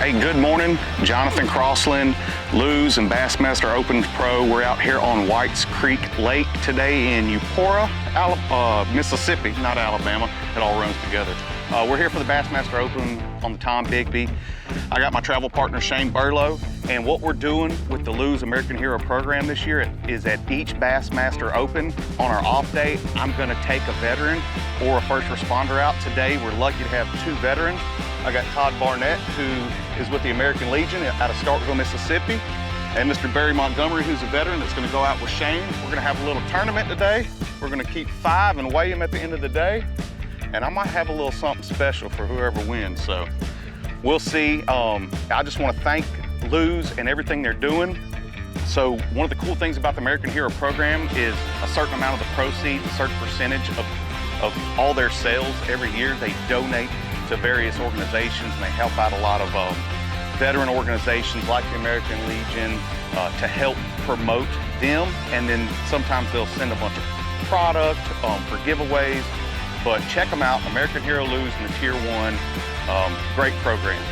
Hey, good morning. Jonathan Crossland, Lew's and Bassmaster Open Pro. We're out here on Whites Creek Lake today in Eupora, Mississippi, not Alabama. It all runs together. We're here for the Bassmaster Open on the Tom Bigby. I got my travel partner Shane Burlow, and what we're doing with the Lew's American Hero program this year is at each Bassmaster Open on our off day, I'm gonna take a veteran or a first responder out. Today, we're lucky to have two veterans. I got Todd Barnett, who is with the American Legion out of Starkville, Mississippi, and Mr. Barry Montgomery, who's a veteran that's gonna go out with Shane. We're gonna have a little tournament today. We're gonna keep 5 and weigh them at the end of the day. And I might have a little something special for whoever wins, so we'll see. I just wanna thank Lew's and everything they're doing. So one of the cool things about the American Hero program is a certain amount of the proceeds, a certain percentage of all their sales every year, they donate to various organizations, and they help out a lot of veteran organizations like the American Legion to help promote them. And then sometimes they'll send a bunch of product for giveaways. But check them out, American Hero Lew's and the Tier 1, great program.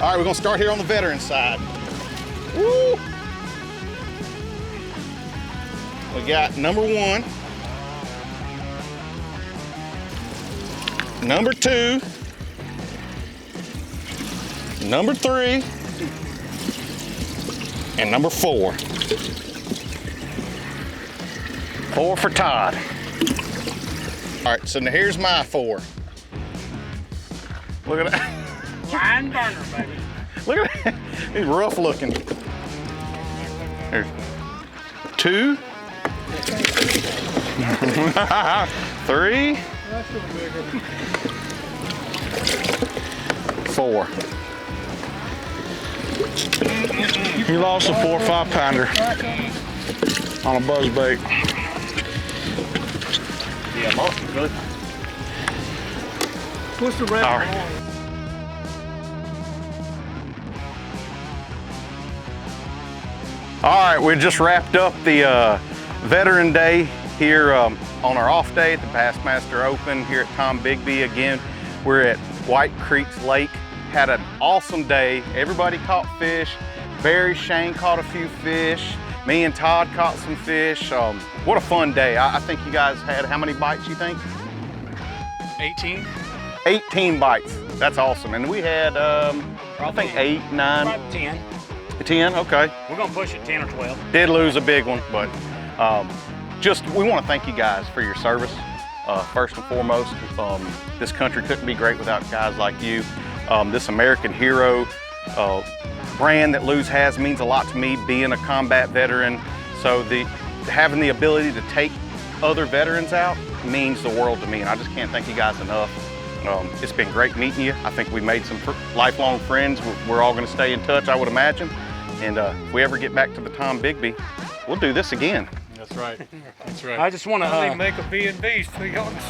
All right, we're gonna start here on the veteran side. Woo! We got number 1, number 2, number 3, and number 4. 4 for Todd. All right, so now here's my 4. Look at that. Line burner, baby. Look at that. He's rough looking. There's 2. 3. 4. He lost a 4 or 5 pounder on a buzz bait. Yeah, most good. What's the red All right. one? All right, we just wrapped up the Veteran Day here on our off day at the Bassmaster Open here at Tom Bigby. Again, we're at White Creek's Lake. Had an awesome day. Everybody caught fish. Barry, Shane caught a few fish. Me and Todd caught some fish. What a fun day. I think you guys had, how many bites you think? 18. 18 bites. That's awesome. And we had, I think 8, 9. About 10. 10, okay. We're gonna push it 10 or 12. Did lose a big one, but we want to thank you guys for your service. First and foremost, this country couldn't be great without guys like you. This American hero brand that Lou's has means a lot to me, being a combat veteran. So having the ability to take other veterans out means the world to me, and I just can't thank you guys enough. It's been great meeting you. I think we made some lifelong friends. We're all going to stay in touch, I would imagine. And if we ever get back to the Tom Bigby, we'll do this again. That's right. That's right. I just want to make a B&B so y'all can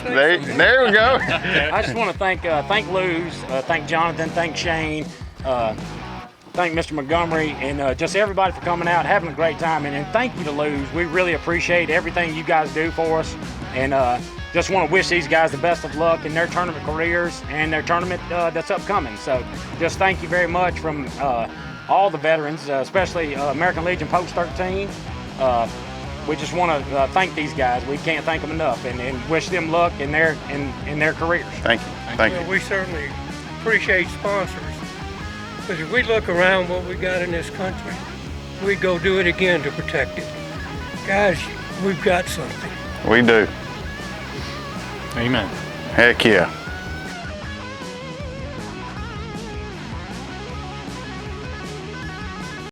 see. There we go. I just want to thank Lou's, thank Jonathan, thank Shane, thank Mr. Montgomery, and just everybody for coming out, having a great time. And thank you to Lou's. We really appreciate everything you guys do for us. And just want to wish these guys the best of luck in their tournament careers and their tournament that's upcoming. So just thank you very much from all the veterans, especially American Legion Post 13. We just want to thank these guys. We can't thank them enough, and wish them luck in their careers. Thank you. Thank you. We certainly appreciate sponsors, because if we look around what we got in this country, we go do it again to protect it. Guys, we've got something. We do. Amen. Heck yeah.